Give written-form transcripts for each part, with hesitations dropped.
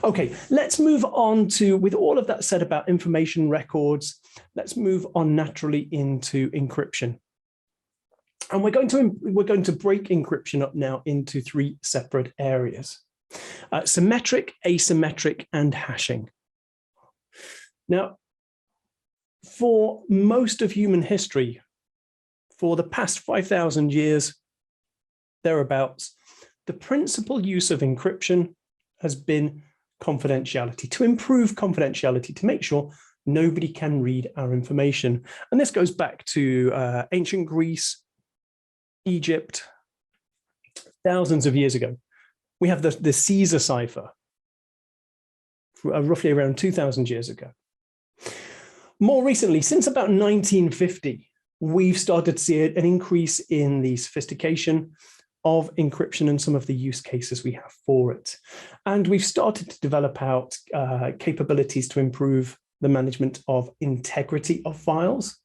Okay, let's move on to, with all of that said about information records, let's move on naturally into encryption. And we're going to break encryption up now into three separate areas: symmetric, asymmetric, and hashing. Now, for most of human history, for the past 5,000 years, thereabouts, the principal use of encryption has been confidentiality, to improve confidentiality, to make sure nobody can read our information. And this goes back to ancient Greece, Egypt, thousands of years ago. We have the Caesar cipher, roughly around 2,000 years ago. More recently, since about 1950, we've started to see an increase in the sophistication of encryption and some of the use cases we have for it. And we've started to develop out capabilities to improve the management of integrity of files.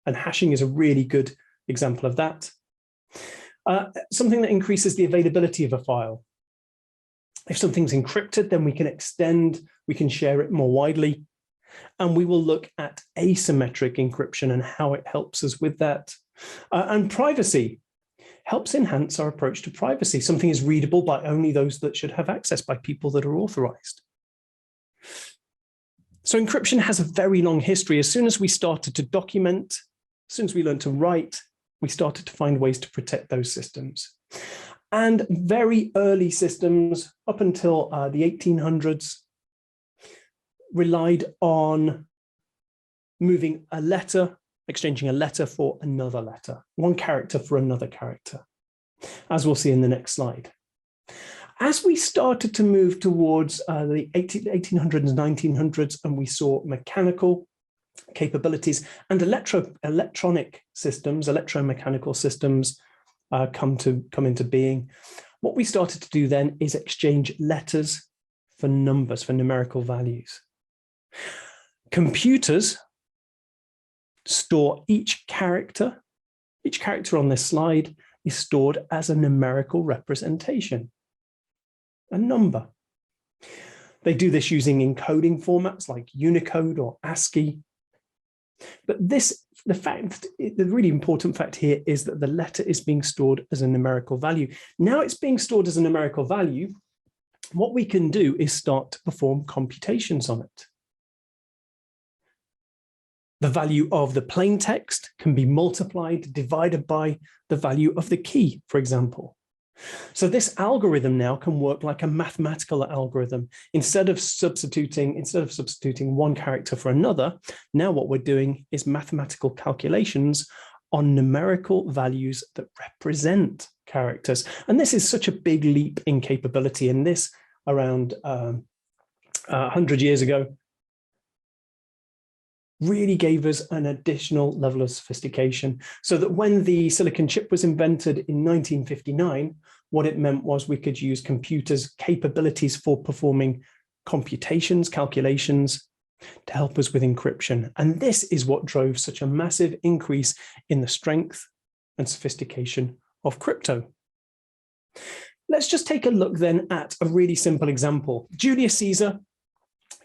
And hashing is a really good example of that. Something that increases the availability of a file. If something's encrypted, then we can extend, we can share it more widely. And we will look at asymmetric encryption and how it helps us with that. And privacy helps enhance our approach to privacy. Something is readable by only those that should have access, by people that are authorized. So encryption has a very long history. As soon as we started to document, as soon as we learned to write, we started to find ways to protect those systems. And very early systems, up until the 1800s, relied on moving a letter, exchanging a letter for another letter, one character for another character, as we'll see in the next slide. As we started to move towards the 1800s, 1900s, and we saw mechanical capabilities and electronic systems, electromechanical systems come into being, what we started to do then is exchange letters for numbers, for numerical values. Computers store each character on this slide is stored as a numerical representation, a number. They do this using encoding formats like Unicode or ASCII. But the really important fact here is that the letter is being stored as a numerical value. Now it's being stored as a numerical value. What we can do is start to perform computations on it. The value of the plain text can be multiplied, divided by the value of the key, for example. So this algorithm now can work like a mathematical algorithm. Instead of substituting one character for another, now what we're doing is mathematical calculations on numerical values that represent characters. And this is such a big leap in capability. And this around 100 years ago really gave us an additional level of sophistication, so that when the silicon chip was invented in 1959, what it meant was we could use computers' capabilities for performing computations, calculations, to help us with encryption. And this is what drove such a massive increase in the strength and sophistication of crypto. Let's just take a look then at a really simple example. Julius Caesar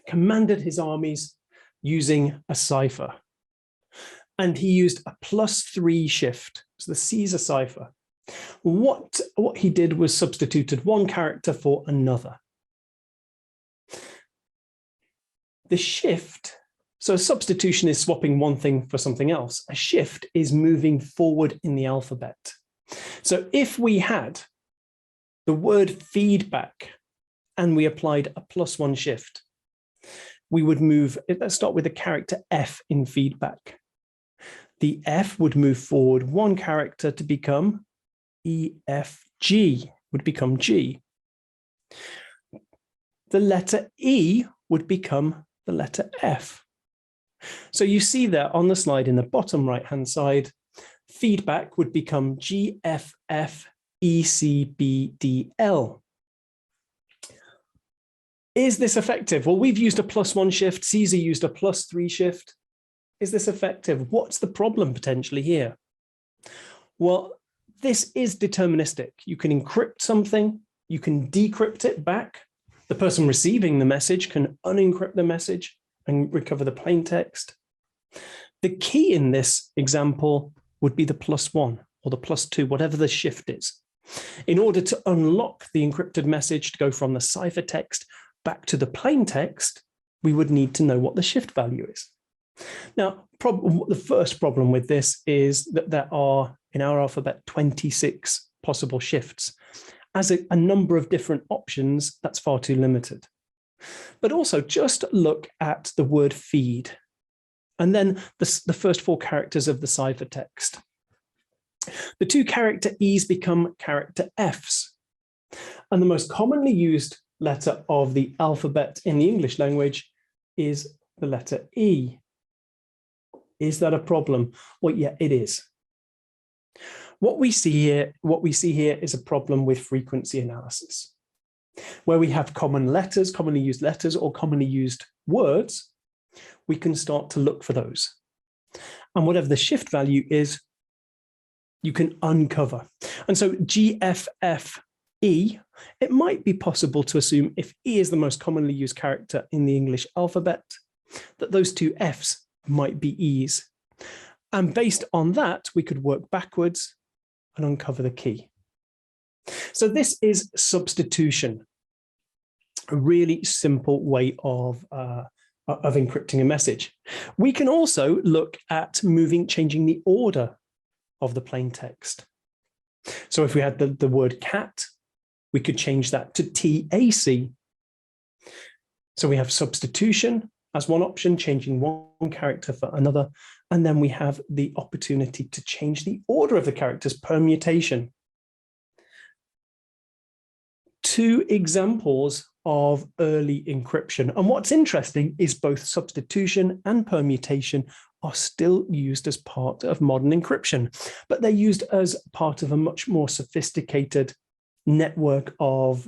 commanded his armies using a cipher, and he used a +3 shift, so the Caesar cipher. What he did was substituted one character for another. The shift, so a substitution is swapping one thing for something else. A shift is moving forward in the alphabet. So if we had the word feedback and we applied a +1 shift, we would move, let's start with the character F in feedback. The F would move forward one character to become EFG, would become G. The letter E would become the letter F. So you see there on the slide in the bottom right-hand side, feedback would become GFFECBDL. Is this effective? Well, we've used a +1 shift. Caesar used a +3 shift. Is this effective? What's the problem potentially here? Well, this is deterministic. You can encrypt something, you can decrypt it back. The person receiving the message can unencrypt the message and recover the plain text. The key in this example would be the +1 or the +2, whatever the shift is. In order to unlock the encrypted message to go from the ciphertext back to the plain text, we would need to know what the shift value is. Now, the first problem with this is that there are, in our alphabet, 26 possible shifts. As a number of different options, that's far too limited. But also just look at the word feed, and then the first 4 characters of the ciphertext. The 2 character E's become character F's. And the most commonly used letter of the alphabet in the English language is the letter E. Is that a problem? Well, yeah, it is. What we see here is a problem with frequency analysis, where we have common letters, commonly used letters, or commonly used words. We can start to look for those. And whatever the shift value is, you can uncover. And so GFFE, it might be possible to assume if E is the most commonly used character in the English alphabet, that those 2 F's might be E's. And based on that, we could work backwards and uncover the key. So this is substitution, a really simple way of encrypting a message. We can also look at changing the order of the plain text. So if we had the word cat, we could change that to TAC. So we have substitution as one option, changing one character for another. And then we have the opportunity to change the order of the characters, permutation. 2 examples of early encryption. And what's interesting is both substitution and permutation are still used as part of modern encryption, but they're used as part of a much more sophisticated network of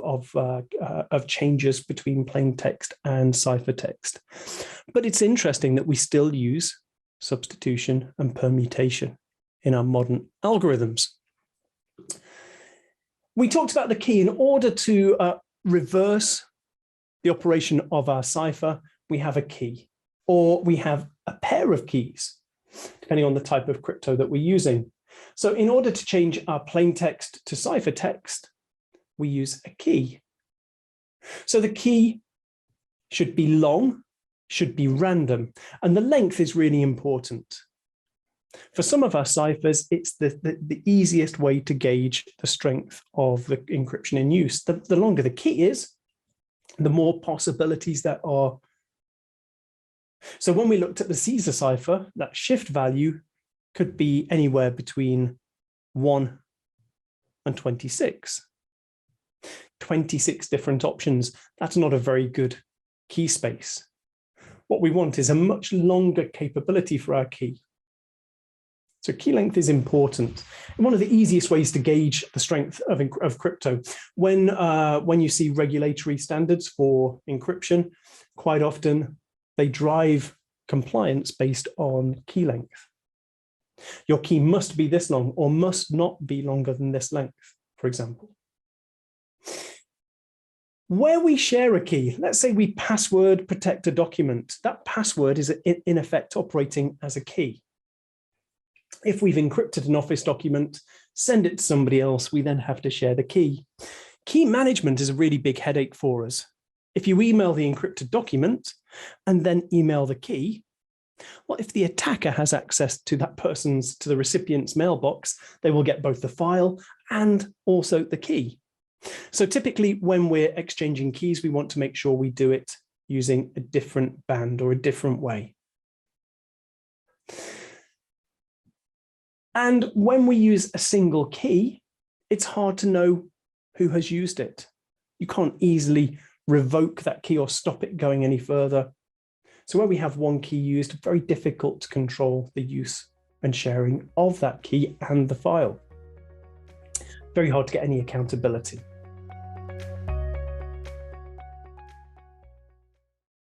changes between plain text and ciphertext. But it's interesting that we still use substitution and permutation in our modern algorithms. We talked about the key. In order to reverse the operation of our cipher, we have a key, or we have a pair of keys, depending on the type of crypto that we're using. So in order to change our plain text to ciphertext, we use a key. So the key should be long, should be random, and the length is really important. For some of our ciphers, it's the easiest way to gauge the strength of the encryption in use. The longer the key is, the more possibilities there are. So when we looked at the Caesar cipher, that shift value could be anywhere between 1 and 26. 26 different options. That's not a very good key space. What we want is a much longer capability for our key. So key length is important. And one of the easiest ways to gauge the strength of crypto, when you see regulatory standards for encryption, quite often they drive compliance based on key length. Your key must be this long or must not be longer than this length, for example. Where we share a key, let's say we password protect a document, that password is in effect operating as a key. If we've encrypted an Office document, send it to somebody else, we then have to share the key. Key management is a really big headache for us. If you email the encrypted document and then email the key, well, if the attacker has access to to the recipient's mailbox, they will get both the file and also the key. So typically when we're exchanging keys, we want to make sure we do it using a different band or a different way. And when we use a single key, it's hard to know who has used it. You can't easily revoke that key or stop it going any further. So where we have one key used, very difficult to control the use and sharing of that key and the file. Very hard to get any accountability.